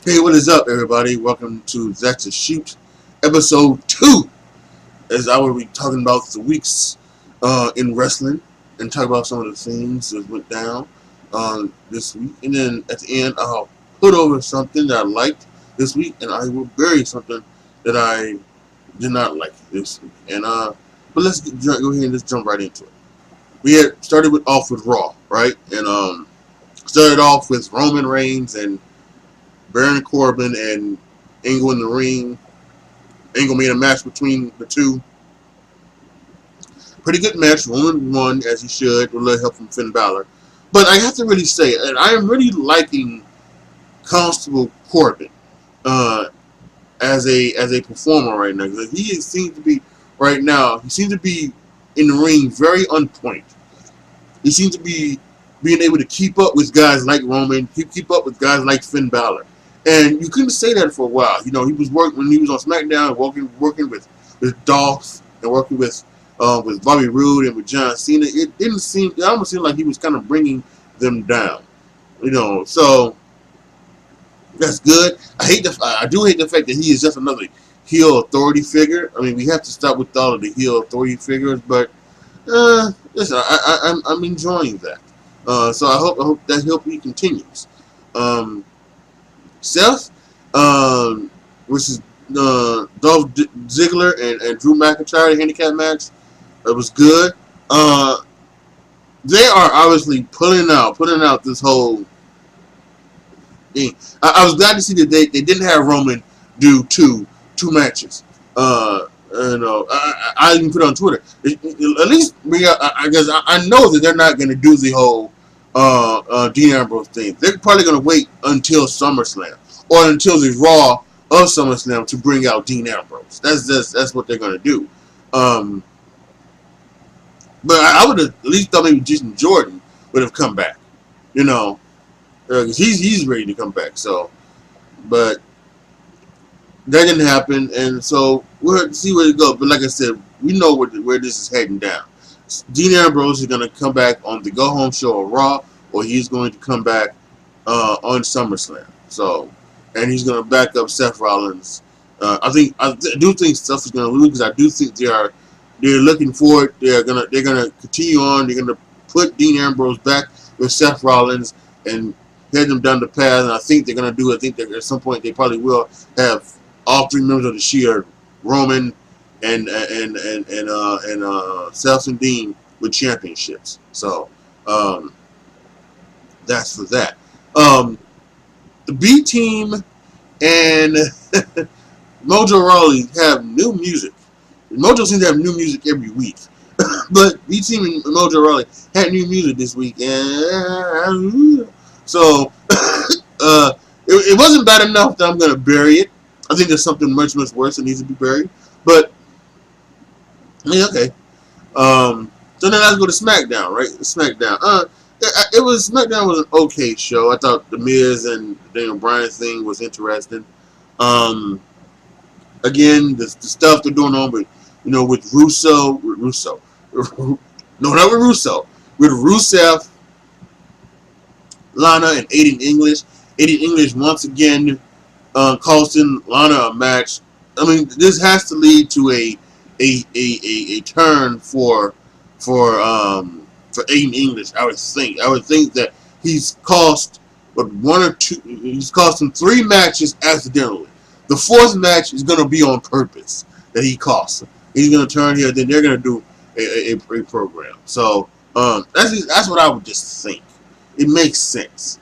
Hey, what is up, everybody? Welcome to That's a Shoot, episode 2. As I will be talking about the weeks in wrestling and talk about some of the things that went down this week. And then at the end, I'll put over something that I liked this week, and I will bury something that I did not like this week. But go ahead and just jump right into it. We had started off with Raw, right? And started off with Roman Reigns and Baron Corbin and Angle in the ring. Angle made a match between the two. Pretty good match. Roman won as he should with a little help from Finn Balor. But I have to really say, and I am really liking Constable Corbin uh, as a performer right now. Because seems to be right now. He seems to be in the ring very on point. He seems to be being able to keep up with guys like Roman, keep up with guys like Finn Balor. And you couldn't say that for a while. You know, he was working when he was on SmackDown, working with Dolph and working with Bobby Roode and with John Cena. It almost seemed like he was kind of bringing them down. You know, so that's good. I do hate the fact that he is just another heel authority figure. I mean, we have to stop with all of the heel authority figures, but listen, I'm enjoying that. So I hope that he continues. Seth, which is Dolph Ziggler and Drew McIntyre, the handicap match. It was good. They are obviously putting out this whole thing. I was glad to see that they didn't have Roman do two matches. I even put it on Twitter. At least I guess I know that they're not going to do the whole Dean Ambrose thing. They're probably going to wait until SummerSlam or until the Raw of SummerSlam to bring out Dean Ambrose. That's what they're going to do. But I would have at least thought maybe Jason Jordan would have come back. You know, because he's ready to come back. So, but that didn't happen, and so we'll have to see where it goes. But like I said, we know where this is heading down. Dean Ambrose is going to come back on the Go Home Show of Raw, or he's going to come back on SummerSlam. So, and he's going to back up Seth Rollins. I do think Seth is going to lose because I do think they're looking forward. They're gonna continue on. They're gonna put Dean Ambrose back with Seth Rollins and head them down the path. And I think they're gonna do. I think that at some point they probably will have all three members of the Shield, Roman and Seth and Dean with championships. So that's for that. The B Team and Mojo Rawley have new music. Mojo seems to have new music every week. But B Team and Mojo Rawley had new music this week. So it wasn't bad enough that I'm going to bury it. I think there's something much, much worse that needs to be buried. But, yeah, okay. So then let's go to SmackDown, right? SmackDown. SmackDown was an okay show. I thought the Miz and Daniel Bryan thing was interesting. Again, the stuff they're doing on with Russo. No, not with Russo. With Rusev, Lana, and Aiden English. Aiden English once again costing Lana a match. I mean, this has to lead to a turn for Aiden English. I would think that he's cost he's cost him 3 matches accidentally. The 4th match is going to be on purpose that he costs him. He's going to turn here, then they're going to do a program. So that's what I would just think. It makes sense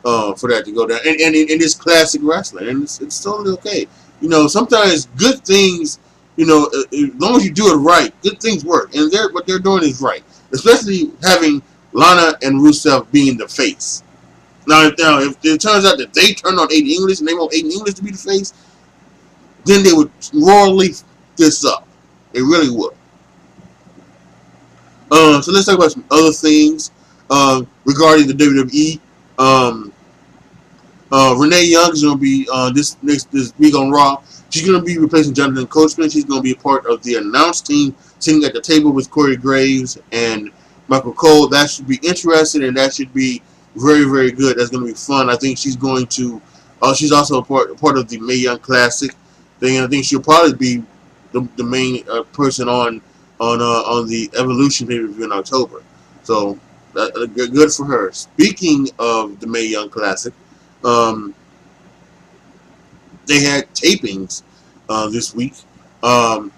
for that to go down. And it's classic wrestling, and it's totally okay. You know, sometimes good things, as long as you do it right, good things work. And what they're doing is right. Especially having Lana and Rusev being the face. Now, if it turns out that they turn on Aiden English and they want Aiden English to be the face, then they would royally this up. They really would. So let's talk about some other things regarding the WWE. Renee Young is going to be this week on Raw. She's going to be replacing Jonathan Coachman. She's going to be a part of the announced team, sitting at the table with Corey Graves and Michael Cole. That should be interesting, and that should be very, very good. That's going to be fun. I think she's going to She's also a part of the Mae Young Classic thing, and I think she'll probably be the main person on the Evolution pay per view in October. So good for her. Speaking of the Mae Young Classic, um, they had tapings this week, um,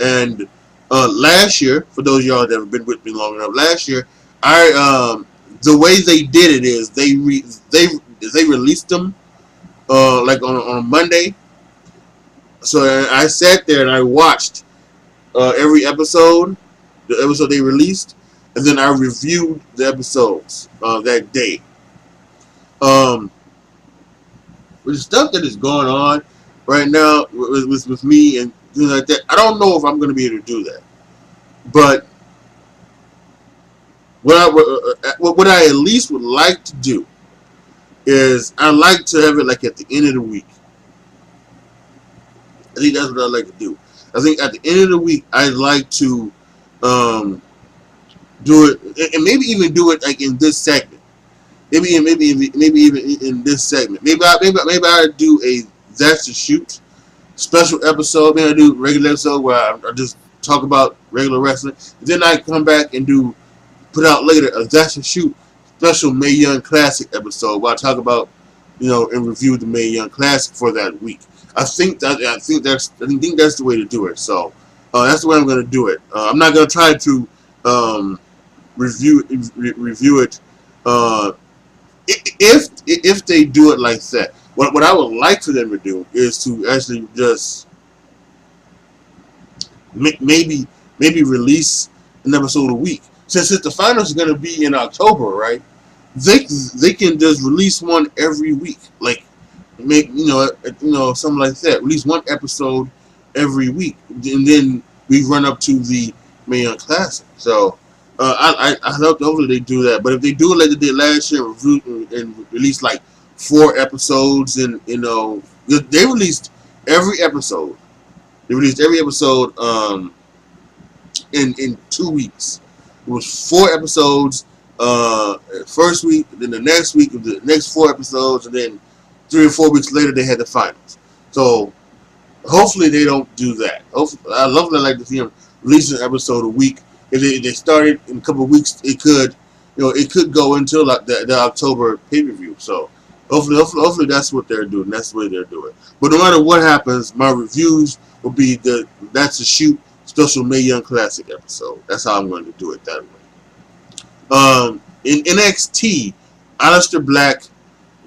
and last year, for those of y'all that have been with me long enough, last year, I the way they did it is they released them like on a Monday. So I sat there and I watched every episode, the episode they released, and then I reviewed the episodes that day. Um, with the stuff that is going on right now with me and things like that, I don't know if I'm going to be able to do that. But what I at least would like to do is I like to have it like at the end of the week. I think that's what I like to do. I think at the end of the week I'd like to um, do it, and maybe even do it like in this segment. Maybe even in this segment. Maybe I do a That's the Shoot special episode. Maybe I do a regular episode where I just talk about regular wrestling. Then I come back and put out later a That's the Shoot special Mae Young Classic episode where I talk about, and review the Mae Young Classic for that week. I think that's the way to do it. So that's the way I'm going to do it. I'm not going to try to review it. If they do it like that, what I would like for them to do is to actually just maybe release an episode a week. Since the finals are going to be in October, right? They can just release one every week, like make something like that. Release one episode every week, and then we run up to the Mae Young Classic. So I hope hopefully they do that. But if they do it like they did last year and release like 4 episodes, and they released every episode. They released every episode in 2 weeks. It was 4 episodes first week, then the next week of the next 4 episodes, and then 3 or 4 weeks later they had the finals. So hopefully they don't do that. Hopefully, I like to see them release an episode a week. If they started in a couple of weeks, it could go until like the October pay per view. So hopefully that's what they're doing. That's the way they're doing. But no matter what happens, my reviews will be That's the Shoot special Mae Young Classic episode. That's how I'm going to do it that way. In NXT, Aleister Black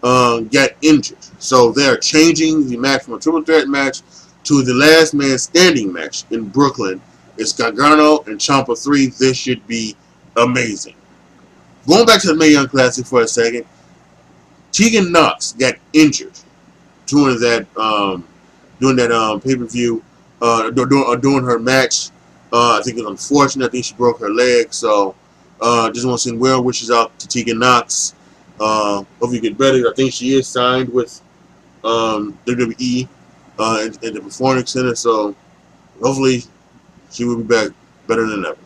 got injured, so they are changing the match from a triple threat match to the last man standing match in Brooklyn. It's Gargano and Ciampa 3. This should be amazing. Going back to the Mae Young Classic for a second, Tegan Knox got injured during that pay-per-view, during her match. I think it's unfortunate. I think she broke her leg. So just want to send well wishes out to Tegan Knox. Hope you get better. I think she is signed with WWE in the Performance Center. So hopefully she will be back better than ever.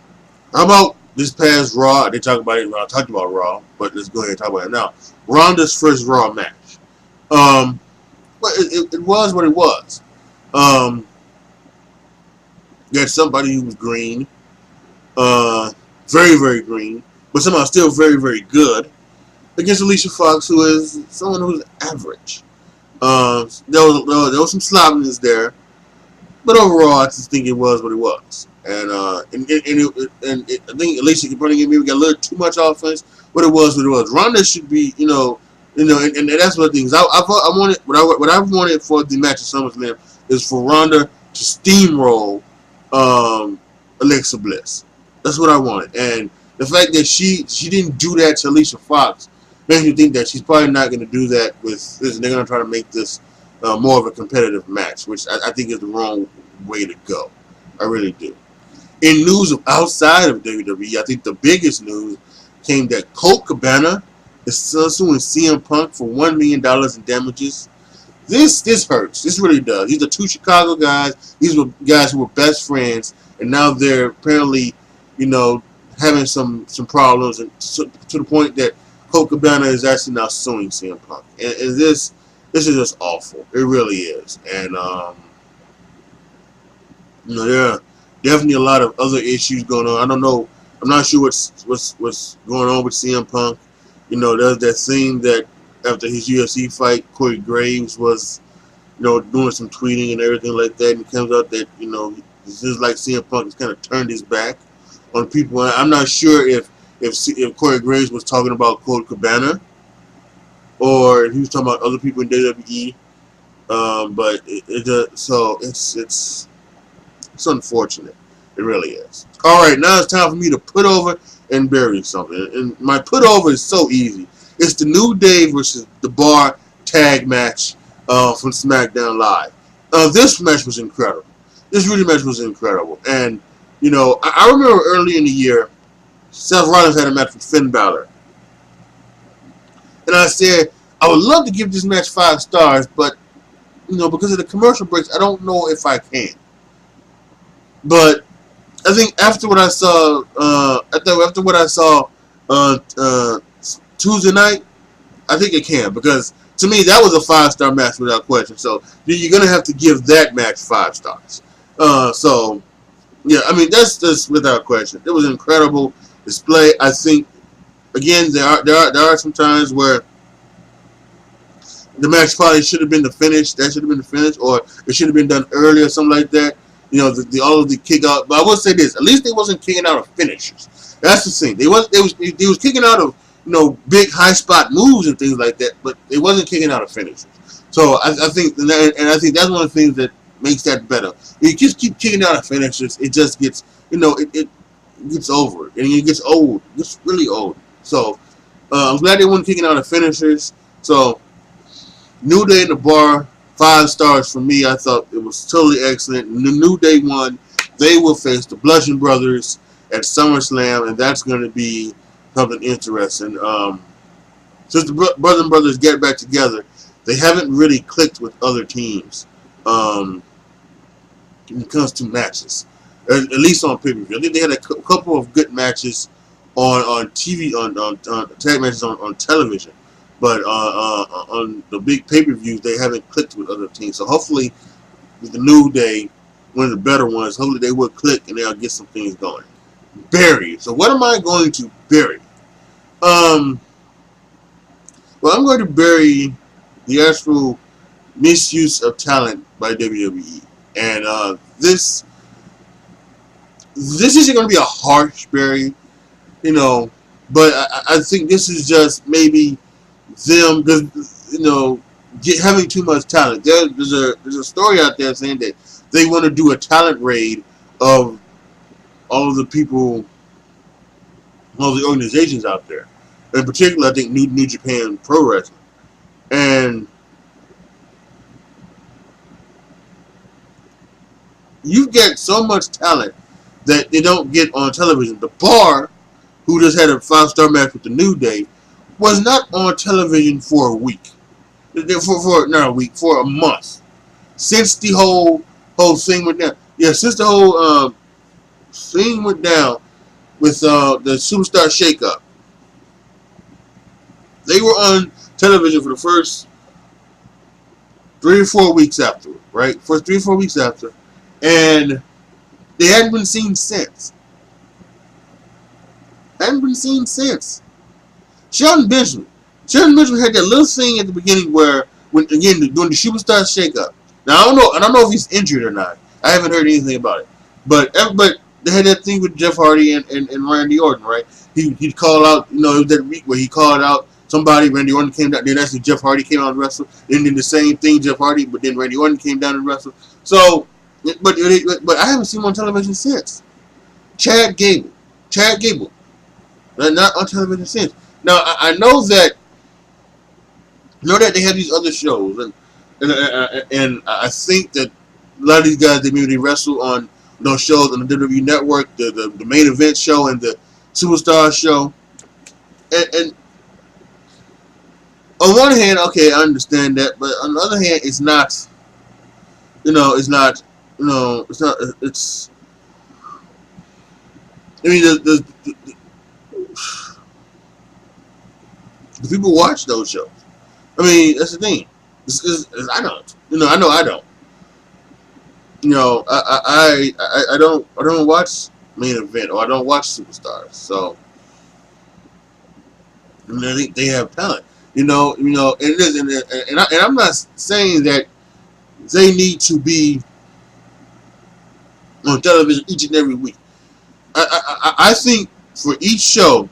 How about this past Raw? They talked about it when I talked about Raw, but let's go ahead and talk about it now. Ronda's first Raw match. But it was what it was. You had somebody who was green, very, very green, but somehow still very, very good, against Alicia Fox, who is someone who's average. There was some sloppiness there, but overall, I just think it was what it was. And I think Alicia could probably maybe got a little too much offense, but it was what it was. Ronda should be, and that's one of the things I wanted. What I wanted for the match of SummerSlam is for Ronda to steamroll Alexa Bliss. That's what I wanted, and the fact that she didn't do that to Alicia Fox makes me think that she's probably not going to do that with this. They're going to try to make this more of a competitive match, which I think is the wrong way to go. I really do. In news of outside of WWE, I think the biggest news came that Colt Cabana is suing CM Punk for $1 million in damages. This hurts. This really does. These are 2 Chicago guys. These were guys who were best friends, and now they're apparently, having some problems, and to the point that Colt Cabana is actually now suing CM Punk. And this This is just awful. It really is. And there are definitely a lot of other issues going on. I don't know. I'm not sure what's going on with CM Punk. There's that thing that after his UFC fight, Corey Graves was, doing some tweeting and everything like that, and it comes out that, this is like CM Punk has kind of turned his back on people. I'm not sure if Corey Graves was talking about Colt Cabana or if he was talking about other people in WWE. But it's unfortunate. It really is. All right, now it's time for me to put over and bury something. And my put over is so easy. It's the New Day versus the Bar tag match from SmackDown Live. This match was incredible. This really match was incredible. And, I remember early in the year, Seth Rollins had a match with Finn Balor. And I said, I would love to give this match 5 stars, but, because of the commercial breaks, I don't know if I can. But I think after what I saw, Tuesday night, I think it can, because to me that was a 5-star match without question. So you're gonna have to give that match 5 stars. So yeah, I mean that's just without question. It was an incredible display. I think again there are some times where the match probably should have been the finish. That should have been the finish, or it should have been done earlier, something like that. All of the kick out. But I will say this: at least they wasn't kicking out of finishers. That's the thing. They was kicking out of big high spot moves and things like that, but they wasn't kicking out of finishers. So I think, and I think that's one of the things that makes that better. If you just keep kicking out of finishers, it just gets it gets over, and it gets old. It gets really old. So I'm glad they weren't kicking out of finishers. So New Day in the Bar. 5 stars for me. I thought it was totally excellent. The New Day won. They will face the Bludgeon Brothers at SummerSlam, and that's going to be something interesting. Since the Bludgeon Brothers get back together, they haven't really clicked with other teams when it comes to matches, at least on pay-per-view. I think they had a couple of good matches on TV, on tag matches on television. But on the big pay-per-views, they haven't clicked with other teams. So hopefully, with the New Day, one of the better ones, hopefully they will click and they'll get some things going. Bury. So what am I going to bury? Well, I'm going to bury the actual misuse of talent by WWE. And this isn't going to be a harsh bury, but I think this is just maybe them, because having too much talent. There's a story out there saying that they want to do a talent raid of all of the people, all the organizations out there. In particular, I think New Japan Pro Wrestling, and you get so much talent that they don't get on television. The Bar, who just had a 5-star match with the New Day, was not on television for a week. Not a week, for a month. Since the whole thing went down. Yeah, since the whole thing went down with the Superstar Shakeup. They were on television for the first 3 or 4 weeks after, right? First 3 or 4 weeks after. And they hadn't been seen since. Shelton Benjamin had that little thing at the beginning where, during the Superstar Shakeup. Now I don't know if he's injured or not. I haven't heard anything about it. But they had that thing with Jeff Hardy and Randy Orton, right? He'd call out, it was that week where he called out somebody. Randy Orton came down. Then actually Jeff Hardy came out and wrestled. Then did the same thing, Jeff Hardy, but then Randy Orton came down and wrestled. So, but I haven't seen him on television since. Chad Gable, not on television since. Now I know that they have these other shows, and I think that a lot of these guys, they wrestle on those shows on the WWE Network, the main event show and the Superstar show. And on one hand, okay, I understand that, but on the other hand, it's not. It's. I mean, the people watch those shows. I mean, that's the thing. I don't. I know I don't. I don't watch main event or I don't watch superstars. So they have talent. And it is, and I'm not saying that they need to be on television each and every week. I think for each show,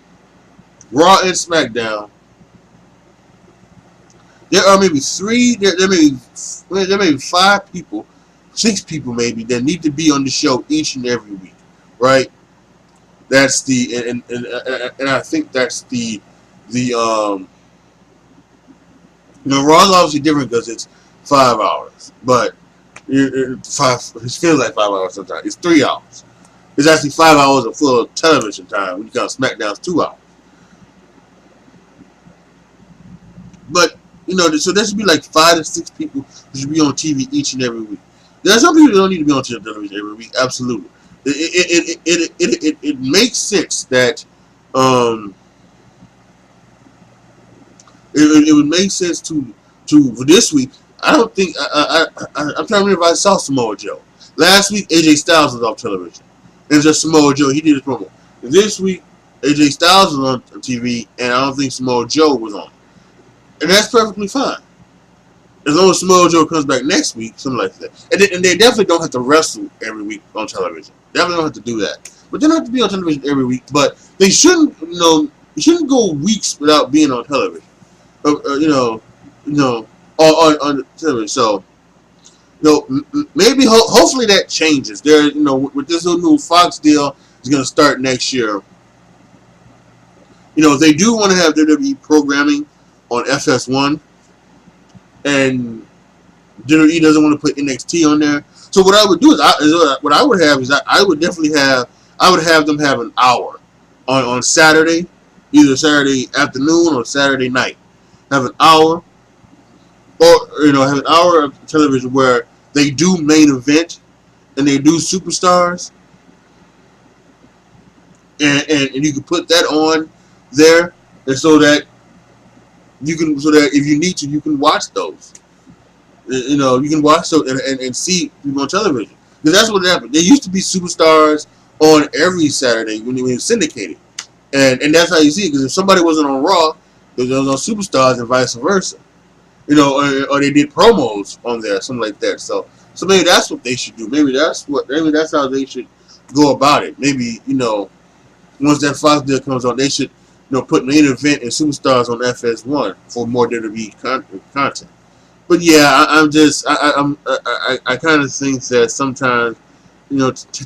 Raw and SmackDown, there are maybe there may be 5 people, 6 people maybe that need to be on the show each and every week, right? That's and I think that's the Raw's obviously different because it's 5 hours, but it feels like 5 hours sometimes. It's 3 hours. It's actually 5 hours of full television time when you count SmackDown's 2 hours. But so there should be like 5 to 6 people who should be on TV each and every week. There are some people who don't need to be on television every week. Absolutely, it makes sense that it would make sense to for this week. I don't think I'm trying to remember if I saw Samoa Joe last week. AJ Styles was off television, and just Samoa Joe. He did his promo. This week, AJ Styles was on TV, and I don't think Samoa Joe was on. And that's perfectly fine. As long as Samoa Joe comes back next week, something like that. And they definitely don't have to wrestle every week on television. Definitely don't have to do that. But they don't have to be on television every week. But they shouldn't, you shouldn't go weeks without being on television. On television. So, maybe, hopefully that changes. There, with this new Fox deal is going to start next year. They do want to have WWE programming on FS1, and WWE doesn't want to put NXT on there. So what I would do is, I would definitely have them have an hour on Saturday, either Saturday afternoon or Saturday night. Have an hour, or have an hour of television where they do main event and they do superstars, and you can put that on there, and so that if you need to, you can watch those. You can watch those and see people on television. Because that's what happened. There used to be superstars on every Saturday when it was syndicated. And that's how you see it. Because if somebody wasn't on Raw, they was on Superstars and vice versa. Or they did promos on there, something like that. So maybe that's what they should do. Maybe that's how they should go about it. Maybe, once that Fox deal comes on, they should put main event and superstars on FS1 for more WWE content. But yeah, I kind of think that sometimes,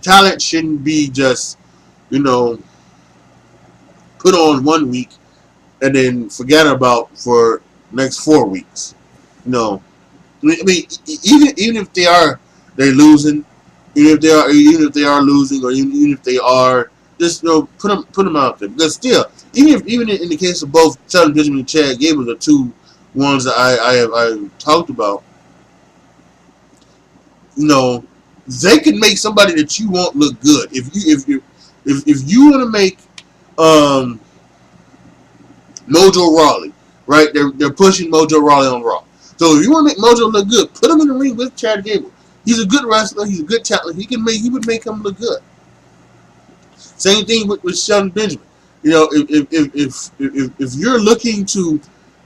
talent shouldn't be just, put on 1 week and then forget about for next 4 weeks. I mean, even if they're losing, even if they are losing, or even if they are, just put them out there. Because still, even in the case of both Shelton Benjamin and Chad Gable, the 2 ones that I talked about, they can make somebody that you want look good. If you want to make Mojo Rawley, right? They're pushing Mojo Rawley on Raw. So if you want to make Mojo look good, put him in the ring with Chad Gable. He's a good wrestler. He's a good talent. He would make him look good. Same thing with Shelton Benjamin. If you're looking to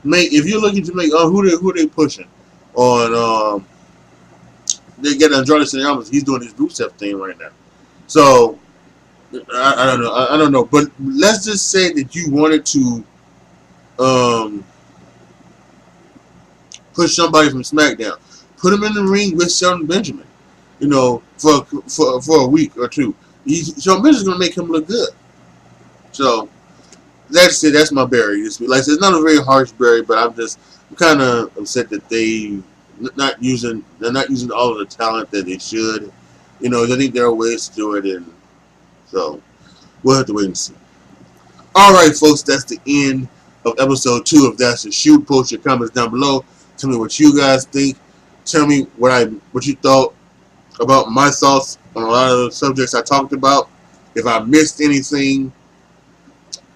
make, who they pushing on, they get Andrade Cien, he's doing his Rusev thing right now. So I don't know, but let's just say that you wanted to push somebody from SmackDown, put him in the ring with Shelton Benjamin, for a week or 2. Shelton Benjamin's gonna make him look good. So that's it. That's my berry this week. Like I said, it's not a very harsh berry, but I'm kind of upset that they're not using all of the talent that they should. I think there are ways to do it, and so we'll have to wait and see. All right, folks, that's the end of episode 2 of That's the Shoot. Post your comments down below. Tell me what you guys think. Tell me what you thought about my thoughts on a lot of the subjects I talked about. If I missed anything,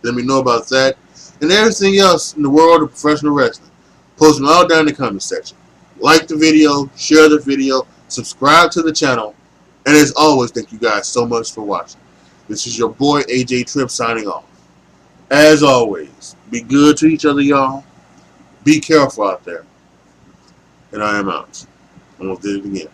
let me know about that. And everything else in the world of professional wrestling. Post them all down in the comment section. like the video, share the video, subscribe to the channel, and as always, thank you guys so much for watching. This is your boy AJ Tripp signing off. As always, be good to each other, y'all. Be careful out there. And I am out. Almost did it again.